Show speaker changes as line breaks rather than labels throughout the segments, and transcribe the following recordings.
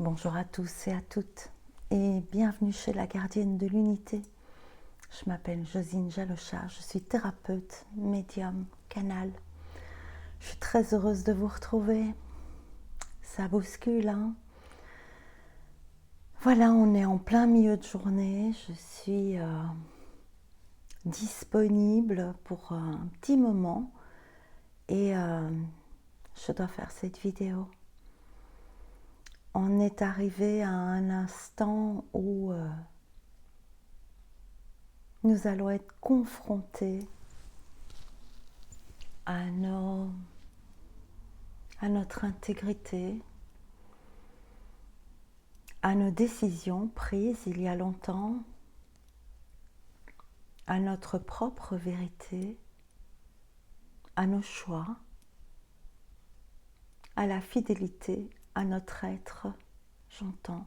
Bonjour à tous et à toutes et bienvenue chez la gardienne de l'unité. Je m'appelle Josine Jalocha, je suis thérapeute, médium, canal. Je suis très heureuse de vous retrouver. Ça bouscule, hein? Voilà, on est en plein milieu de journée. Je suis disponible pour un petit moment et je dois faire cette vidéo. On est arrivé à un instant où nous allons être confrontés à notre intégrité, à nos décisions prises il y a longtemps, à notre propre vérité, à nos choix, à la fidélité à notre être, j'entends.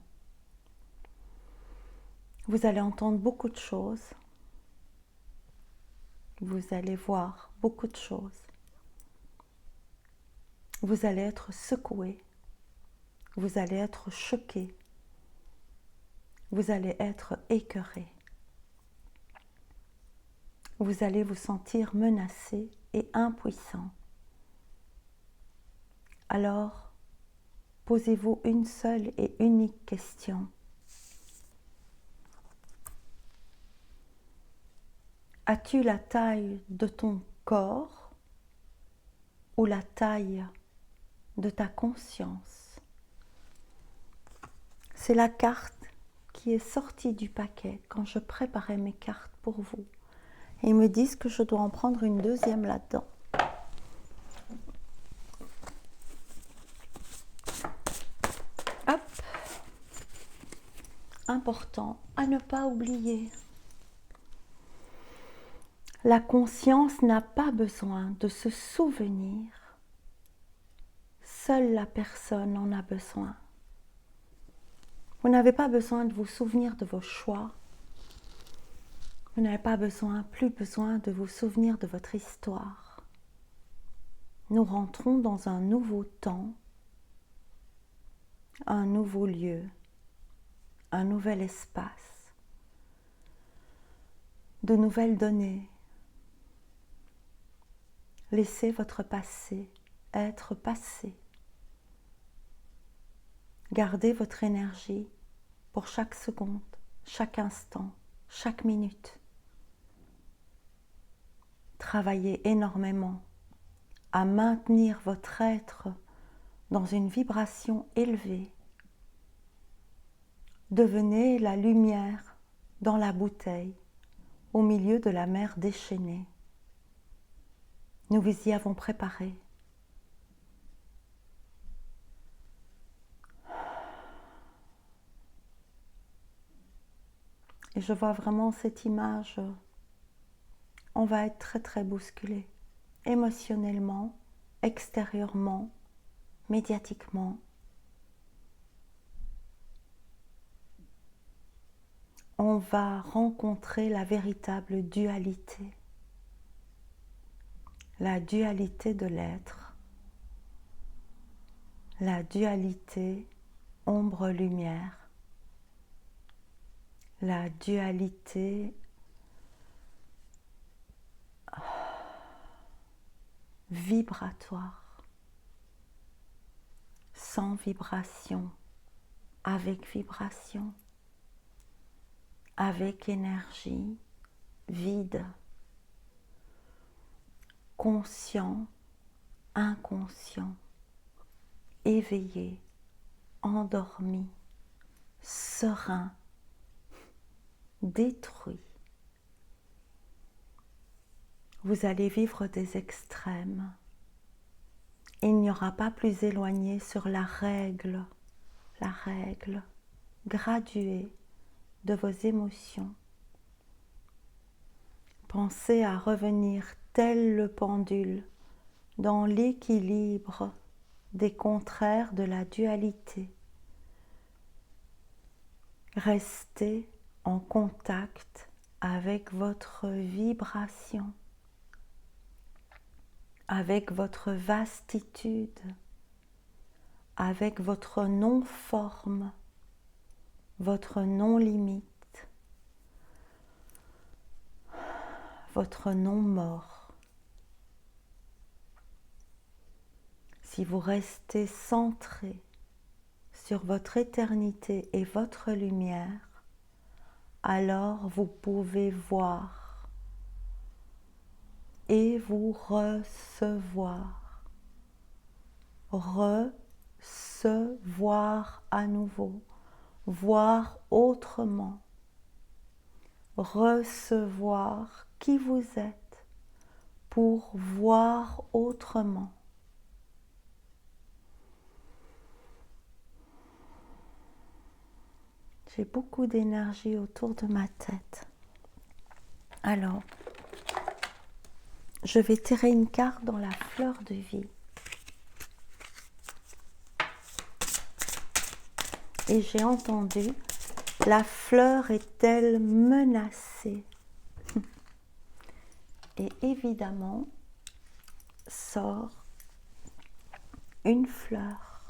Vous allez entendre beaucoup de choses, vous allez voir beaucoup de choses, vous allez être secoué, vous allez être choqué, vous allez être écœuré. Vous allez vous sentir menacé et impuissant. Alors, posez-vous une seule et unique question. As-tu la taille de ton corps ou la taille de ta conscience? C'est la carte qui est sortie du paquet quand je préparais mes cartes pour vous. Et ils me disent que je dois en prendre une deuxième là-dedans. Hop. Important à ne pas oublier. La conscience n'a pas besoin de se souvenir. Seule la personne en a besoin. Vous n'avez pas besoin de vous souvenir de vos choix. Vous n'avez pas plus besoin de vous souvenir de votre histoire. Nous rentrons dans un nouveau temps, un nouveau lieu, un nouvel espace, de nouvelles données. Laissez votre passé être passé. Gardez votre énergie pour chaque seconde, chaque instant, chaque minute. Travaillez énormément à maintenir votre être dans une vibration élevée. Devenez la lumière dans la bouteille, au milieu de la mer déchaînée. Nous vous y avons préparé. Et je vois vraiment cette image. On va être très très bousculé, émotionnellement, extérieurement, médiatiquement. On va rencontrer la véritable dualité. La dualité de l'être. La dualité ombre-lumière. La dualité vibratoire, sans vibration, avec vibration, avec énergie, vide, conscient, inconscient, éveillé, endormi, serein, détruit. Vous allez vivre des extrêmes. Il n'y aura pas plus éloigné sur la règle graduée de vos émotions. Pensez à revenir tel le pendule dans l'équilibre des contraires de la dualité. Restez en contact avec votre vibration, avec votre vastitude, avec votre non-forme, votre non-limite, votre non-mort. Si vous restez centré sur votre éternité et votre lumière, alors vous pouvez voir et vous recevoir. Recevoir à nouveau, voir autrement, recevoir qui vous êtes pour voir autrement. J'ai beaucoup d'énergie autour de ma tête. Alors, je vais tirer une carte dans la fleur de vie. Et j'ai entendu, la fleur est-elle menacée? Et évidemment, sort une fleur,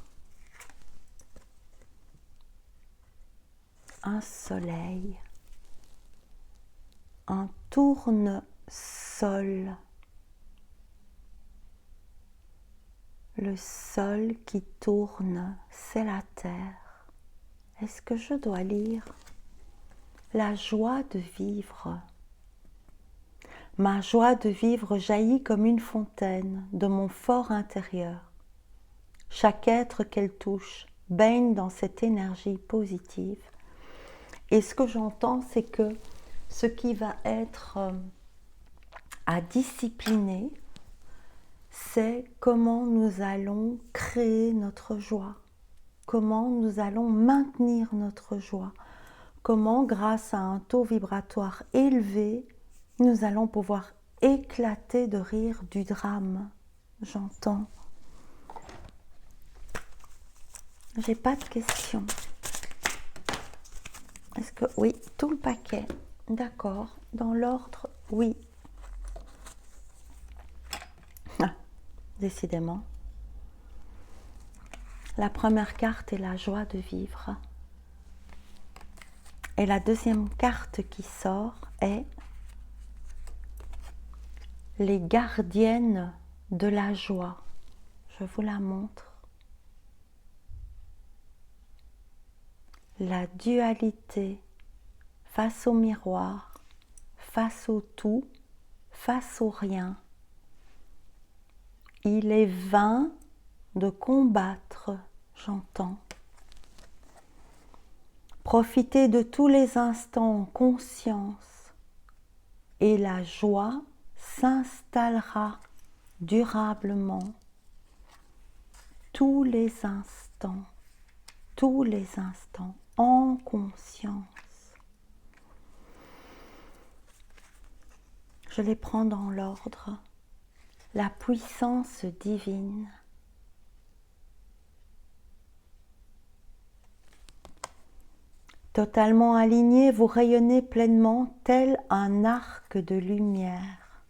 un soleil, un tournesol, le sol qui tourne, c'est la terre. Est-ce que je dois lire la joie de vivre? Ma joie de vivre jaillit comme une fontaine de mon fort intérieur. Chaque être qu'elle touche baigne dans cette énergie positive. Et ce que j'entends, c'est que ce qui va être à discipliner, c'est comment nous allons créer notre joie, comment nous allons maintenir notre joie, comment grâce à un taux vibratoire élevé, nous allons pouvoir éclater de rire du drame. J'entends. J'ai pas de questions. Est-ce que oui, tout le paquet. D'accord. Dans l'ordre, oui. Ah, décidément. La première carte est la joie de vivre. Et la deuxième carte qui sort est les gardiennes de la joie. Je vous la montre. La dualité face au miroir, face au tout, face au rien. Il est vain de combattre, j'entends. Profitez de tous les instants en conscience et la joie s'installera durablement. Tous les instants en conscience. Je les prends dans l'ordre. La puissance divine. Totalement aligné, vous rayonnez pleinement tel un arc de lumière.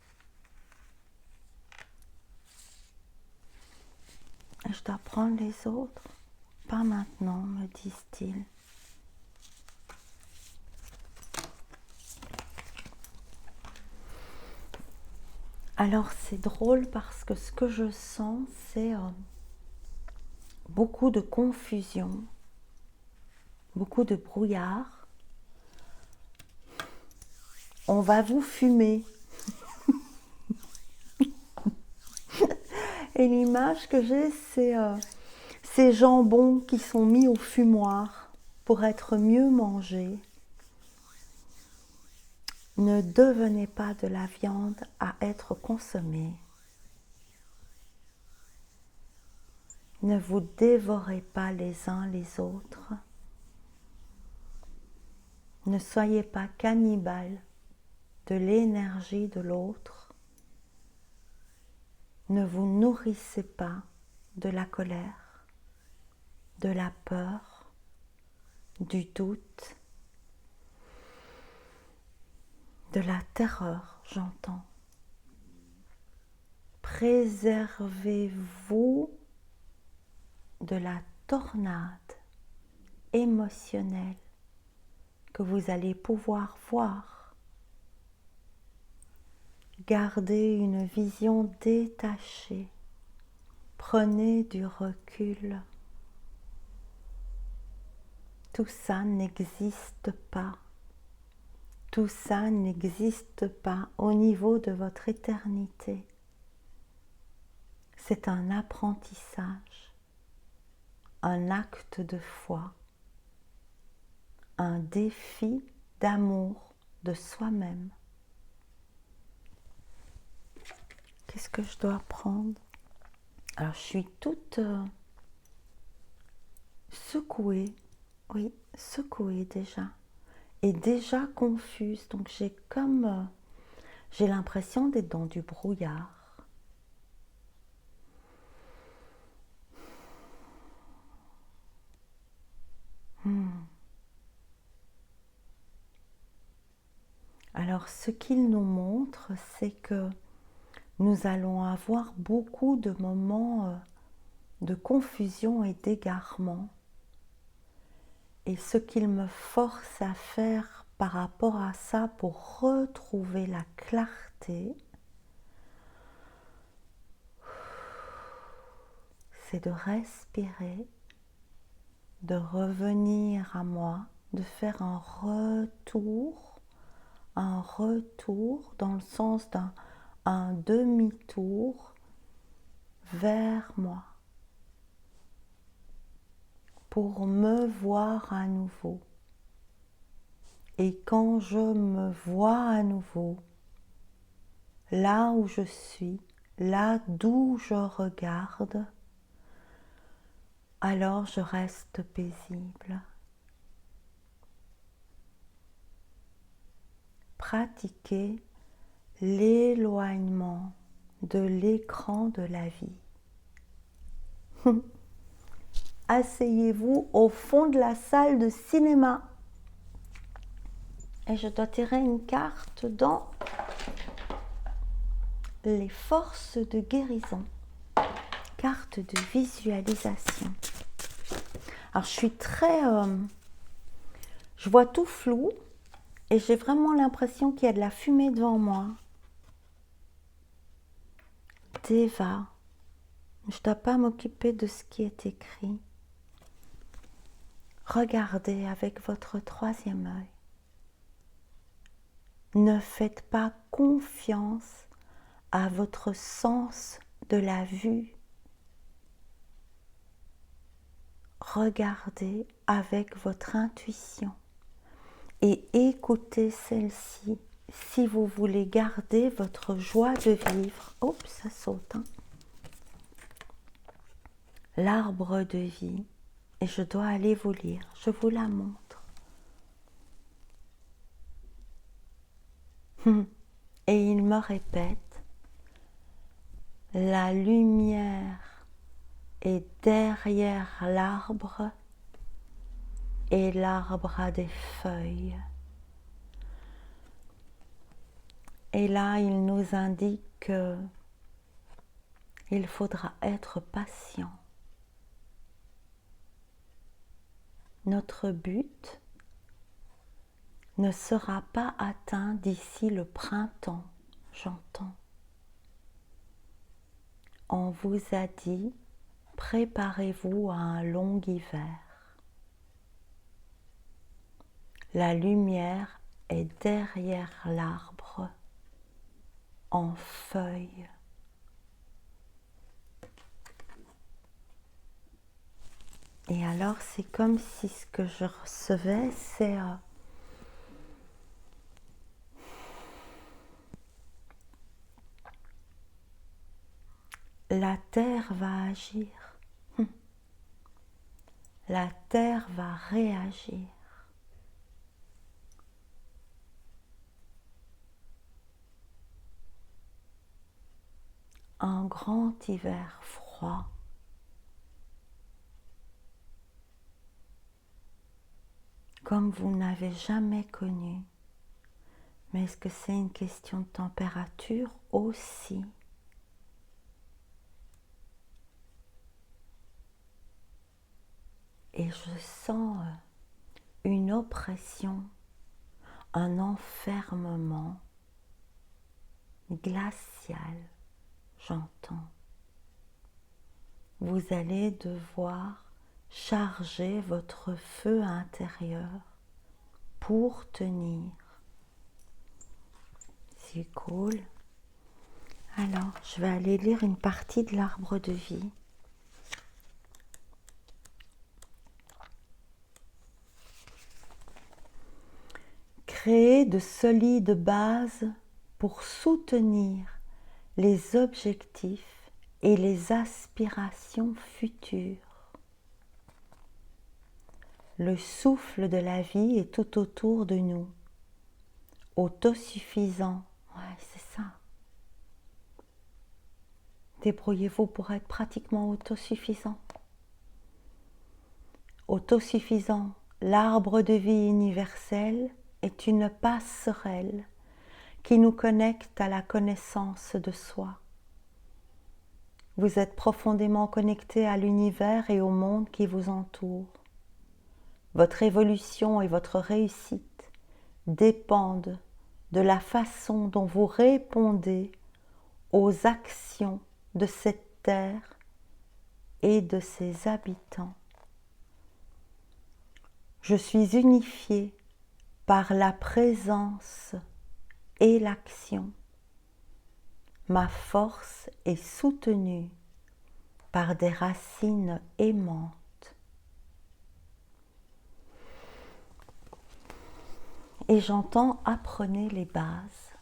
Je dois prendre les autres? Pas maintenant, me disent-ils. Alors c'est drôle parce que ce que je sens, c'est beaucoup de confusion, beaucoup de brouillard. On va vous fumer. Et l'image que j'ai, c'est ces jambons qui sont mis au fumoir pour être mieux mangés. Ne devenez pas de la viande à être consommée. Ne vous dévorez pas les uns les autres. Ne soyez pas cannibales de l'énergie de l'autre. Ne vous nourrissez pas de la colère, de la peur, du doute, de la terreur, j'entends. Préservez-vous de la tornade émotionnelle que vous allez pouvoir voir. Gardez une vision détachée. Prenez du recul. Tout ça n'existe pas. Tout ça n'existe pas au niveau de votre éternité. C'est un apprentissage, un acte de foi, un défi d'amour de soi-même. Qu'est-ce que je dois prendre? Alors je suis toute secouée, oui, secouée déjà, et déjà confuse, donc j'ai l'impression d'être dans du brouillard. Alors ce qu'il nous montre, c'est que nous allons avoir beaucoup de moments de confusion et d'égarement. Et ce qu'il me force à faire par rapport à ça pour retrouver la clarté, c'est de respirer, de revenir à moi, de faire un retour dans le sens d'un demi-tour vers moi, pour me voir à nouveau. Et quand je me vois à nouveau, là où je suis, là d'où je regarde, alors je reste paisible. Pratiquez l'éloignement de l'écran de la vie. Asseyez-vous au fond de la salle de cinéma. Et je dois tirer une carte dans les forces de guérison. Carte de visualisation. Alors je suis je vois tout flou et j'ai vraiment l'impression qu'il y a de la fumée devant moi. Deva, je ne dois pas m'occuper de ce qui est écrit. Regardez avec votre troisième œil. Ne faites pas confiance à votre sens de la vue. Regardez avec votre intuition et écoutez celle-ci si vous voulez garder votre joie de vivre. Oups, ça saute. L'arbre de vie, et je dois aller vous lire, je vous la montre. Et il me répète, la lumière est derrière l'arbre et l'arbre a des feuilles. Et là, il nous indique qu'il faudra être patient. Notre but ne sera pas atteint d'ici le printemps, j'entends. On vous a dit, préparez-vous à un long hiver. La lumière est derrière l'arbre, en feuilles. Et alors, c'est comme si ce que je recevais, c'est la terre va agir. La terre va réagir. Un grand hiver froid. Comme vous n'avez jamais connu. Mais est-ce que c'est une question de température aussi? et je sens une oppression, un enfermement glacial, j'entends. Vous allez devoir charger votre feu intérieur pour tenir. C'est cool. Alors, je vais aller lire une partie de l'arbre de vie. Créer de solides bases pour soutenir les objectifs et les aspirations futures. Le souffle de la vie est tout autour de nous, autosuffisant. Ouais, c'est ça. Débrouillez-vous pour être pratiquement autosuffisant. Autosuffisant, l'arbre de vie universel est une passerelle qui nous connecte à la connaissance de soi. Vous êtes profondément connecté à l'univers et au monde qui vous entoure. Votre évolution et votre réussite dépendent de la façon dont vous répondez aux actions de cette terre et de ses habitants. Je suis unifié par la présence et l'action. Ma force est soutenue par des racines aimantes. Et j'entends apprenez les bases.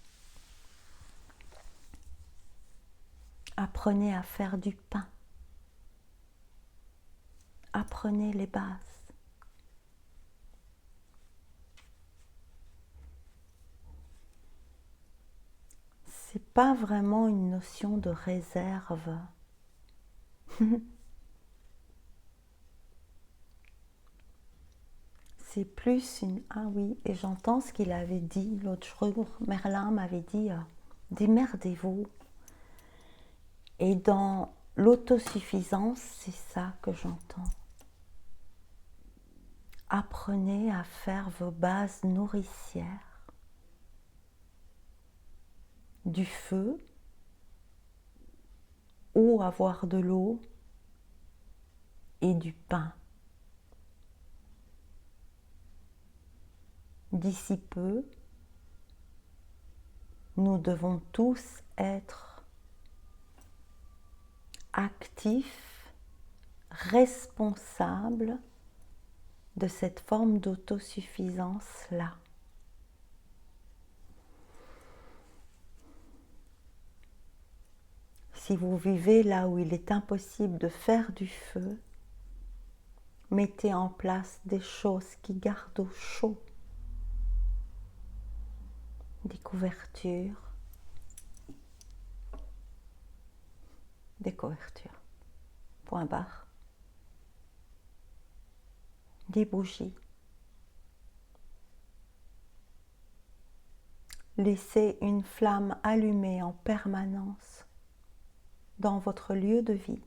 Apprenez à faire du pain. Apprenez les bases. C'est pas vraiment une notion de réserve. C'est plus une... Ah oui, et j'entends ce qu'il avait dit l'autre jour. Merlin m'avait dit, démerdez-vous. Et dans l'autosuffisance, c'est ça que j'entends. Apprenez à faire vos bases nourricières. Du feu, ou avoir de l'eau, et du pain. D'ici peu, nous devons tous être actifs, responsables de cette forme d'autosuffisance-là. Si vous vivez là où il est impossible de faire du feu, mettez en place des choses qui gardent au chaud. Des couvertures. Des couvertures. Point barre. Des bougies. Laissez une flamme allumée en permanence dans votre lieu de vie.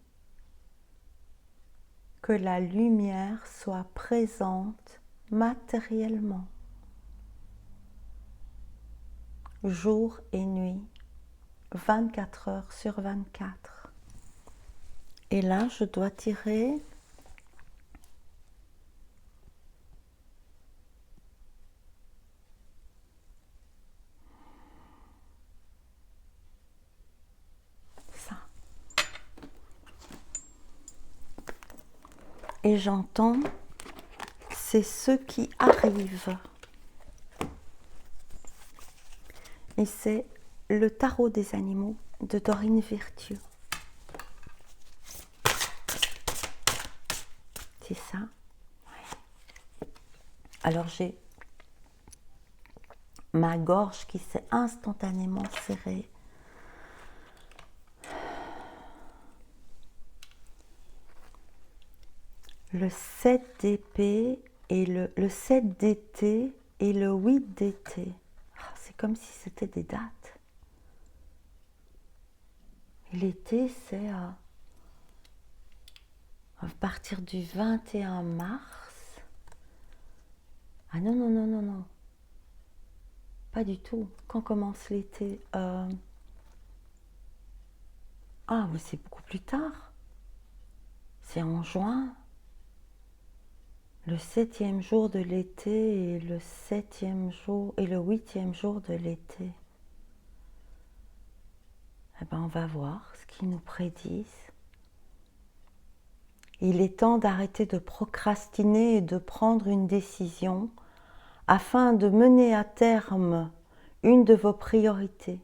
Que la lumière soit présente matériellement, jour et nuit, 24 heures sur 24. Et là, je dois tirer ça. Et j'entends, c'est ce qui arrive. Et c'est le tarot des animaux de Dorine Virtue. C'est ça. Ouais. Alors j'ai ma gorge qui s'est instantanément serrée. Le 7 d'épée et le 7 d'été et le 8 d'été. C'est comme si c'était des dates. Et l'été, c'est À partir du 21 mars. Ah non, non, non, non, non. Pas du tout. Quand commence l'été Ah, mais c'est beaucoup plus tard. C'est en juin. Le 7e jour de l'été et le 7e jour et le 8e jour de l'été. Eh ben, on va voir ce qu'ils nous prédisent. Il est temps d'arrêter de procrastiner et de prendre une décision afin de mener à terme une de vos priorités.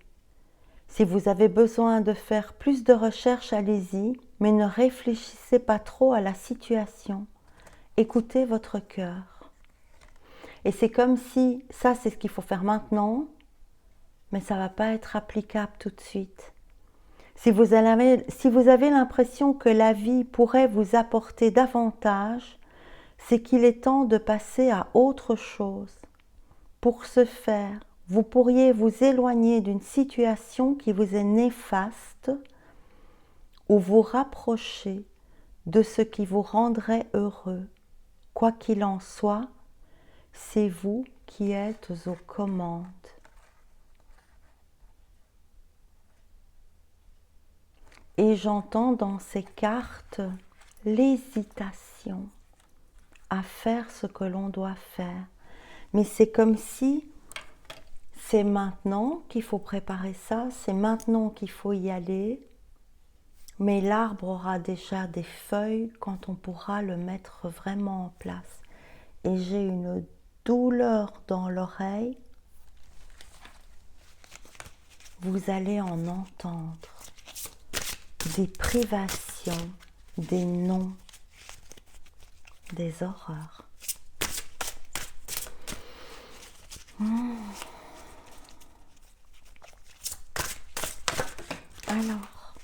Si vous avez besoin de faire plus de recherches, allez-y, mais ne réfléchissez pas trop à la situation. Écoutez votre cœur. Et c'est comme si, ça c'est ce qu'il faut faire maintenant, mais ça ne va pas être applicable tout de suite. Si vous avez l'impression que la vie pourrait vous apporter davantage, c'est qu'il est temps de passer à autre chose. Pour ce faire, vous pourriez vous éloigner d'une situation qui vous est néfaste ou vous rapprocher de ce qui vous rendrait heureux. Quoi qu'il en soit, c'est vous qui êtes aux commandes. Et j'entends dans ces cartes l'hésitation à faire ce que l'on doit faire. Mais c'est comme si c'est maintenant qu'il faut préparer ça, c'est maintenant qu'il faut y aller. Mais l'arbre aura déjà des feuilles quand on pourra le mettre vraiment en place. Et j'ai une douleur dans l'oreille. Vous allez en entendre des privations, des non, des horreurs. Alors,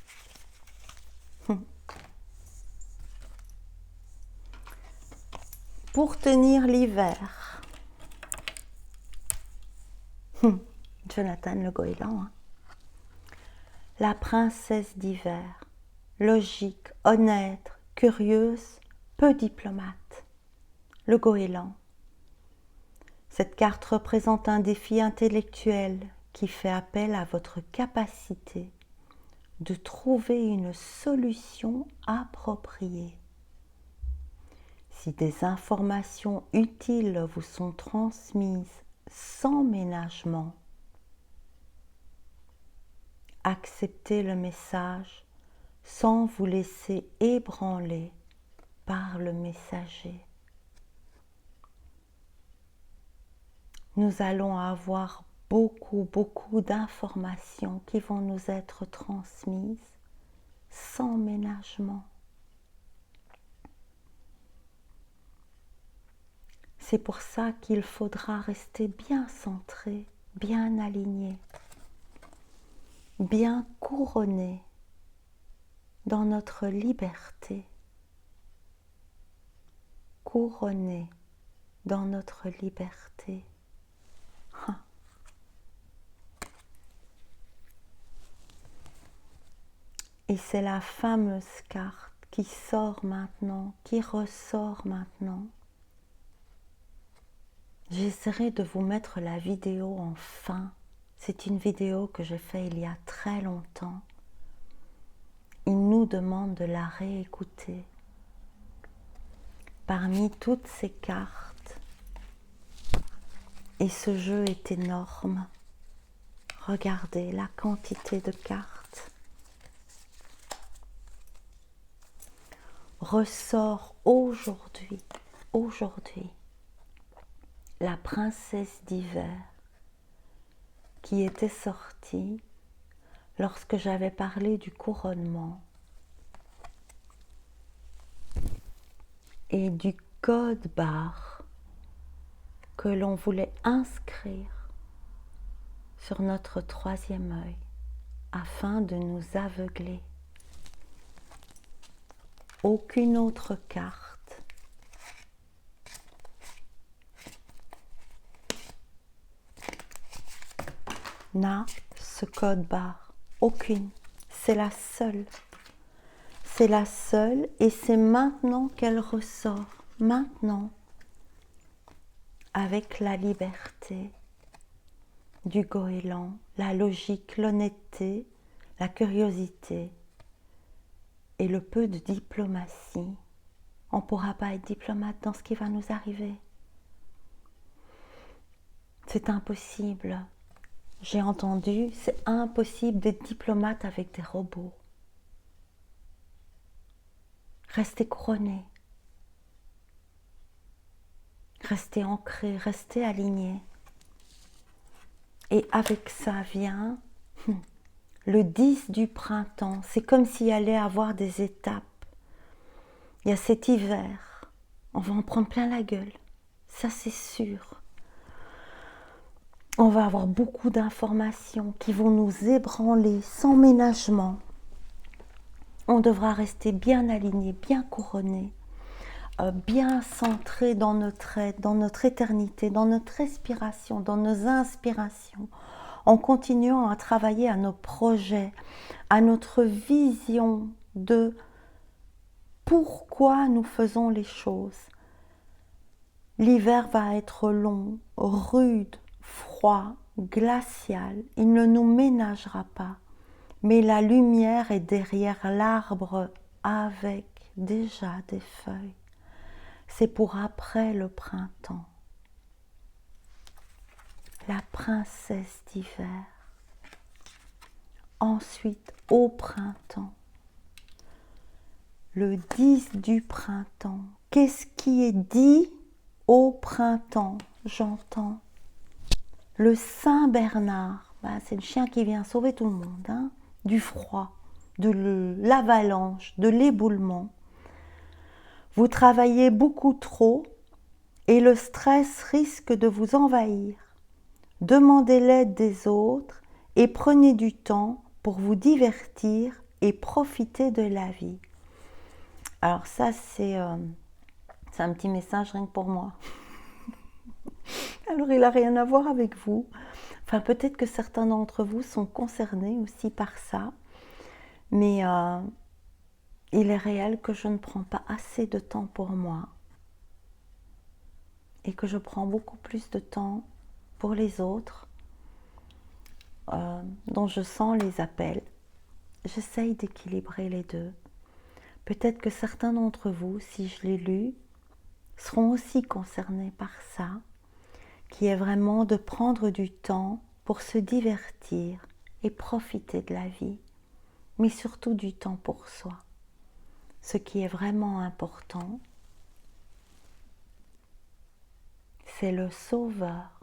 pour tenir l'hiver, Jonathan Le Goéland, hein. La princesse d'hiver, logique, honnête, curieuse, peu diplomate. Le goéland. Cette carte représente un défi intellectuel qui fait appel à votre capacité de trouver une solution appropriée. Si des informations utiles vous sont transmises sans ménagement, acceptez le message sans vous laisser ébranler par le messager. Nous allons avoir beaucoup d'informations qui vont nous être transmises sans ménagement. C'est pour ça qu'il faudra rester bien centré, bien aligné, bien couronné dans notre liberté, couronné dans notre liberté. Et c'est la fameuse carte qui sort maintenant, qui ressort maintenant. J'essaierai de vous mettre la vidéo en fin. C'est une vidéo que j'ai faite il y a très longtemps. Il nous demande de la réécouter. Parmi toutes ces cartes, et ce jeu est énorme. Regardez la quantité de cartes. Ressort aujourd'hui, la princesse d'hiver qui était sortie lorsque j'avais parlé du couronnement et du code barre que l'on voulait inscrire sur notre troisième œil afin de nous aveugler. Aucune autre carte n'a ce code barre. Aucune. C'est la seule. c'est la seule et c'est maintenant qu'elle ressort. Maintenant, avec la liberté du goéland, la logique, l'honnêteté, la curiosité et le peu de diplomatie. On ne pourra pas être diplomate dans ce qui va nous arriver. C'est impossible. J'ai entendu, c'est impossible d'être diplomate avec des robots. Restez couronné. Restez ancré, restez aligné. Et avec ça vient le 10 du printemps. C'est comme s'il allait avoir des étapes. Il y a cet hiver. On va en prendre plein la gueule. Ça, c'est sûr. On va avoir beaucoup d'informations qui vont nous ébranler sans ménagement. On devra rester bien aligné, bien couronné, bien centré dans notre être, dans notre éternité, dans notre respiration, dans nos inspirations, en continuant à travailler à nos projets, à notre vision de pourquoi nous faisons les choses. L'hiver va être long, rude, froid, glacial. Il ne nous ménagera pas. Mais la lumière est derrière l'arbre avec déjà des feuilles. C'est pour après le printemps. La princesse d'hiver. Ensuite, au printemps. Le 10 du printemps. Qu'est-ce qui est dit au printemps? J'entends. Le Saint Bernard, c'est le chien qui vient sauver tout le monde, hein, du froid, de l'avalanche, de l'éboulement. Vous travaillez beaucoup trop et le stress risque de vous envahir. Demandez l'aide des autres et prenez du temps pour vous divertir et profiter de la vie. Alors ça, c'est un petit message rien que pour moi. Alors il n'a rien à voir avec vous. Enfin, peut-être que certains d'entre vous sont concernés aussi par ça. Mais il est réel que je ne prends pas assez de temps pour moi. Et que je prends beaucoup plus de temps pour les autres, dont je sens les appels. J'essaye d'équilibrer les deux. Peut-être que certains d'entre vous, si je l'ai lu, seront aussi concernés par ça, qui est vraiment de prendre du temps pour se divertir et profiter de la vie, mais surtout du temps pour soi. Ce qui est vraiment important, c'est le sauveur.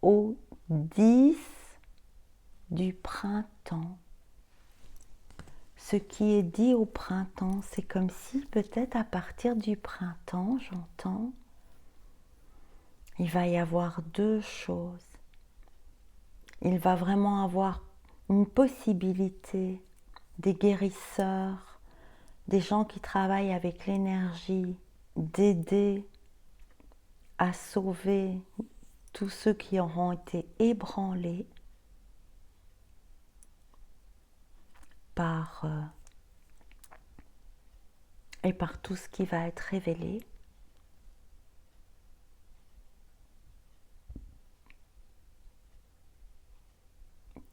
Au 10 du printemps. Ce qui est dit au printemps, c'est comme si peut-être à partir du printemps, j'entends, il va y avoir deux choses. Il va vraiment avoir une possibilité des guérisseurs, des gens qui travaillent avec l'énergie, d'aider à sauver tous ceux qui auront été ébranlés par tout ce qui va être révélé.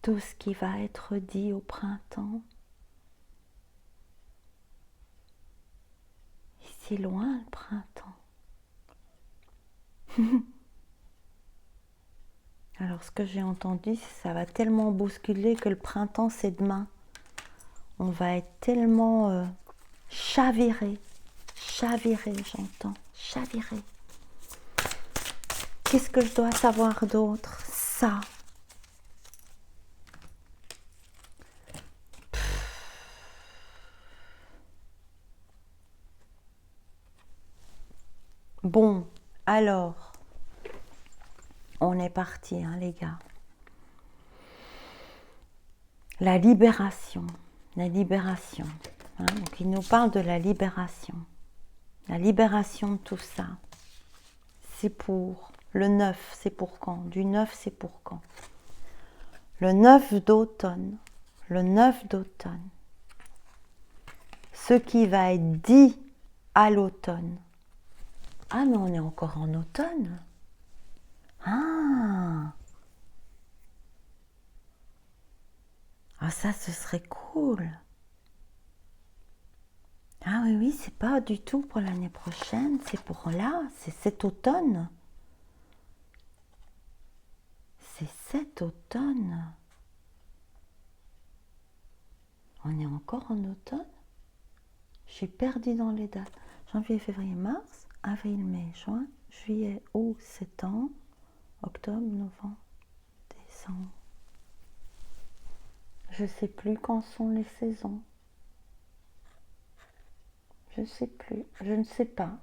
Tout ce qui va être dit au printemps. C'est loin le printemps. Alors ce que j'ai entendu, ça va tellement bousculer que le printemps c'est demain. On va être tellement chaviré, j'entends, chaviré. Qu'est-ce que je dois savoir d'autre? Ça. Bon, alors, on est parti, hein, les gars. La libération. Hein, donc, il nous parle de la libération. La libération de tout ça. C'est pour le 9, c'est pour quand? Du 9, c'est pour quand? Le 9 d'automne. Le 9 d'automne. ce qui va être dit à l'automne. Ah, mais on est encore en automne. Ah, ça, ce serait cool. Ah oui, oui, c'est pas du tout pour l'année prochaine, c'est pour là, c'est cet automne. C'est cet automne. On est encore en automne? Je suis perdue dans les dates. Janvier, février, mars, avril, mai, juin, juillet, août, septembre, octobre, novembre, décembre. Je ne sais plus quand sont les saisons. Je ne sais plus. Je ne sais pas.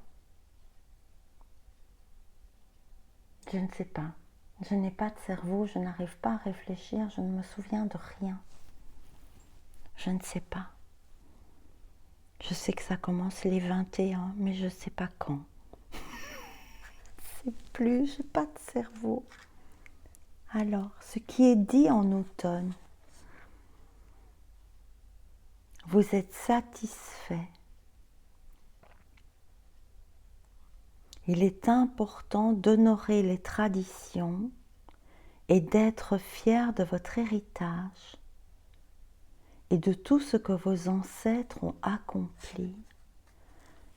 Je ne sais pas. Je n'ai pas de cerveau, je n'arrive pas à réfléchir, je ne me souviens de rien. Je ne sais pas. Je sais que ça commence les 21, mais je ne sais pas quand. Je ne sais plus, je n'ai pas de cerveau. Alors, ce qui est dit en automne, vous êtes satisfait. Il est important d'honorer les traditions et d'être fier de votre héritage et de tout ce que vos ancêtres ont accompli.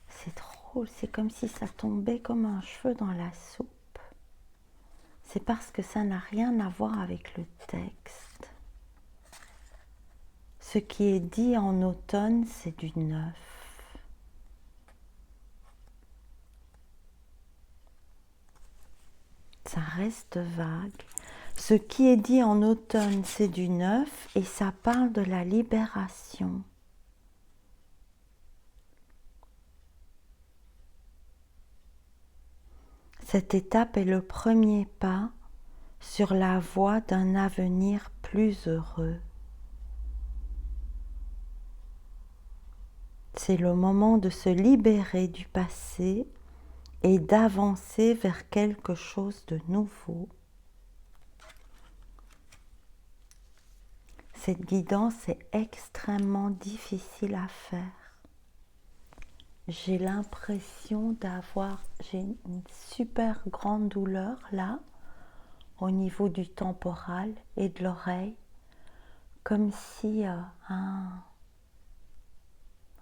C'est drôle, c'est comme si ça tombait comme un cheveu dans la soupe. C'est parce que ça n'a rien à voir avec le texte. Ce qui est dit en automne, c'est du neuf. Ça reste vague. Ce qui est dit en automne, c'est du neuf et ça parle de la libération. Cette étape est le premier pas sur la voie d'un avenir plus heureux. C'est le moment de se libérer du passé et d'avancer vers quelque chose de nouveau. Cette guidance est extrêmement difficile à faire. J'ai l'impression j'ai une super grande douleur là, au niveau du temporal et de l'oreille, comme si,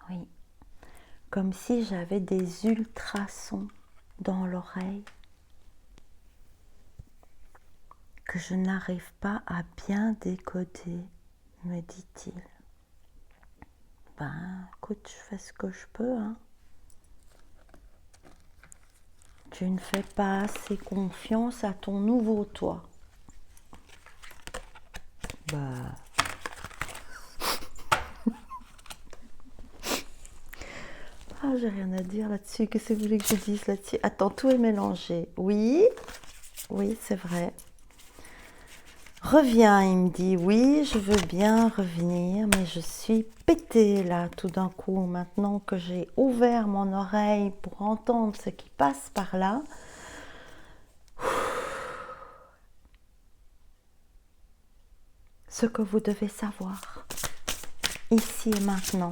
oui, comme si j'avais des ultrasons dans l'oreille que je n'arrive pas à bien décoder, me dit-il. Ben, écoute, je fais ce que je peux, hein. Tu ne fais pas assez confiance à ton nouveau toi. Bah. Ah, j'ai rien à dire là-dessus. Qu'est-ce que vous voulez que je dise là-dessus? Attends, tout est mélangé. Oui, oui, c'est vrai. Reviens, il me dit. Oui, je veux bien revenir, mais je suis pétée là tout d'un coup. Maintenant que j'ai ouvert mon oreille pour entendre ce qui passe par là. Ce que vous devez savoir, ici et maintenant.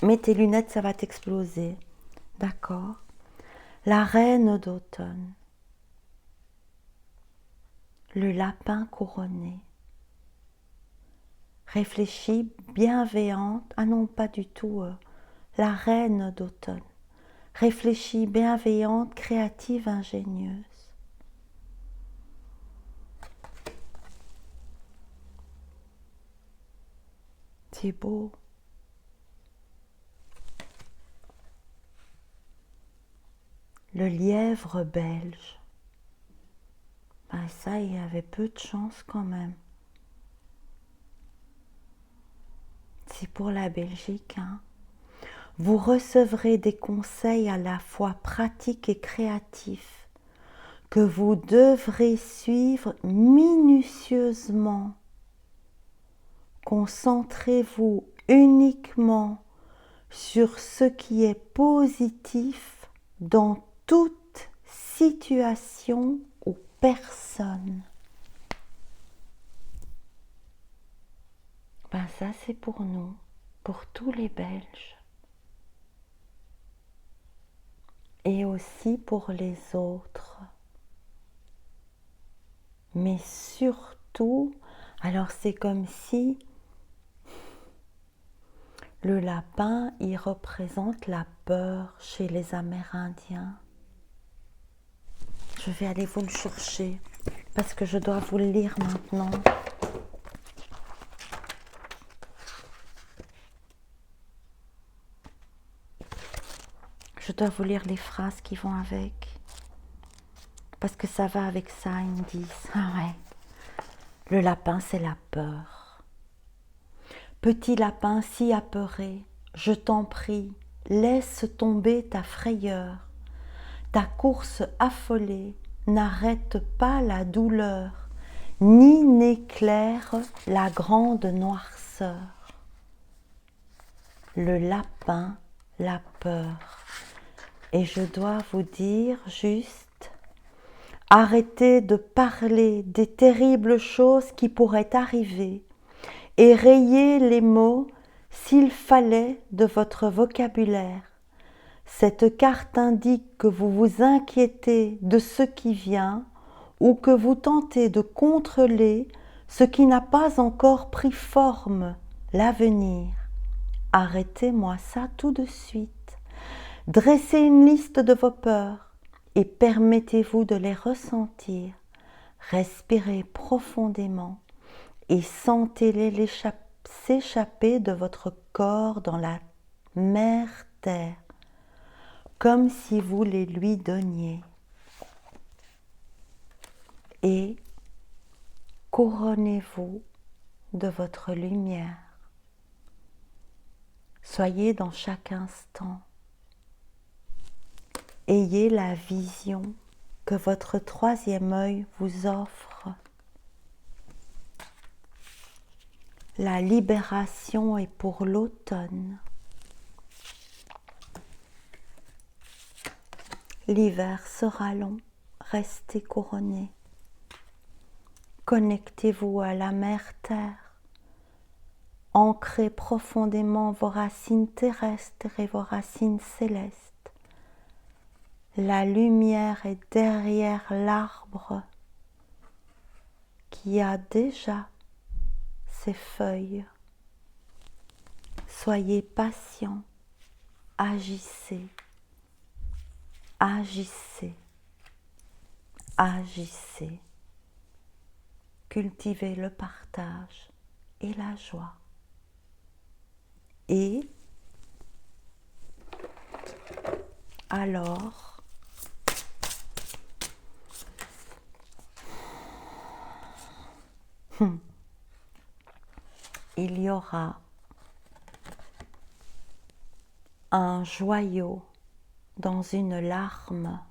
Mets tes lunettes, ça va t'exploser. D'accord? La reine d'automne. Le lapin couronné. Réfléchie, bienveillante. Ah non, pas du tout. La reine d'automne. Réfléchie, bienveillante, créative, ingénieuse. C'est beau. Le lièvre belge. Ben ça, il y avait peu de chance quand même. C'est pour la Belgique, hein. Vous recevrez des conseils à la fois pratiques et créatifs que vous devrez suivre minutieusement. Concentrez-vous uniquement sur ce qui est positif dans toute situation ou personne. Ben ça c'est pour nous, pour tous les Belges. Et aussi pour les autres. Mais surtout, alors c'est comme si le lapin, il représente la peur chez les Amérindiens. Je vais aller vous le chercher parce que je dois vous le lire maintenant. Je dois vous lire les phrases qui vont avec. Parce que ça va avec ça, ils me disent. Ah ouais. Le lapin, c'est la peur. Petit lapin si apeuré, je t'en prie, laisse tomber ta frayeur. Ta course affolée n'arrête pas la douleur, ni n'éclaire la grande noirceur. Le lapin, la peur. Et je dois vous dire juste, arrêtez de parler des terribles choses qui pourraient arriver et rayez les mots s'il fallait de votre vocabulaire. Cette carte indique que vous vous inquiétez de ce qui vient ou que vous tentez de contrôler ce qui n'a pas encore pris forme, l'avenir. Arrêtez-moi ça tout de suite. Dressez une liste de vos peurs et permettez-vous de les ressentir. Respirez profondément et sentez-les s'échapper de votre corps dans la mer terre, comme si vous les lui donniez. Et couronnez-vous de votre lumière. Soyez dans chaque instant. Ayez la vision que votre troisième œil vous offre. La libération est pour l'automne. L'hiver sera long, restez couronnés. Connectez-vous à la mère terre. Ancrez profondément vos racines terrestres et vos racines célestes. La lumière est derrière l'arbre qui a déjà ses feuilles. Soyez patient, agissez, agissez, agissez. Cultivez le partage et la joie. Et alors, il y aura un joyau dans une larme.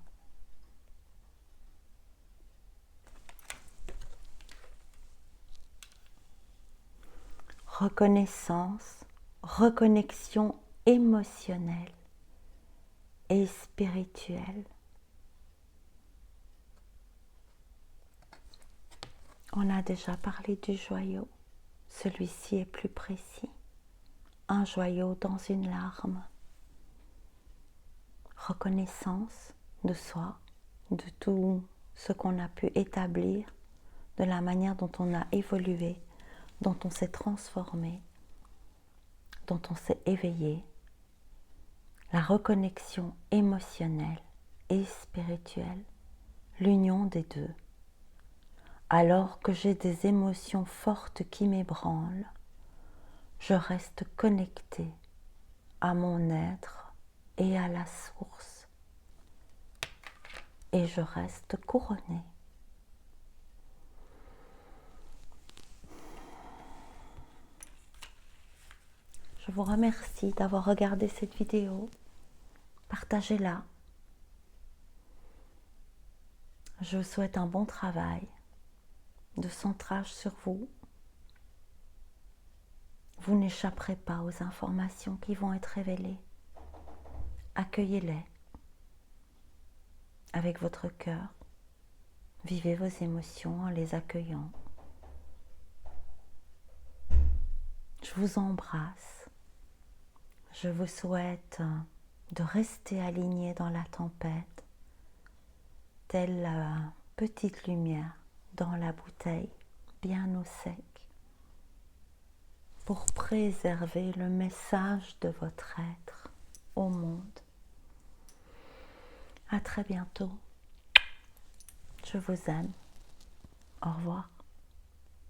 Reconnaissance, reconnexion émotionnelle et spirituelle. On a déjà parlé du joyau, celui-ci est plus précis. Un joyau dans une larme. Reconnaissance de soi, de tout ce qu'on a pu établir, de la manière dont on a évolué, dont on s'est transformé, dont on s'est éveillé. La reconnexion émotionnelle et spirituelle, l'union des deux. Alors que j'ai des émotions fortes qui m'ébranlent, je reste connectée à mon être et à la source. Et je reste couronnée. Je vous remercie d'avoir regardé cette vidéo. Partagez-la. Je vous souhaite un bon travail de centrage sur vous. Vous n'échapperez pas aux informations qui vont être révélées. Accueillez-les avec votre cœur. Vivez vos émotions en les accueillant. Je vous embrasse. Je vous souhaite de rester aligné dans la tempête, telle la petite lumière dans la bouteille, bien au sec, pour préserver le message de votre être au monde. À très bientôt. Je vous aime. Au revoir.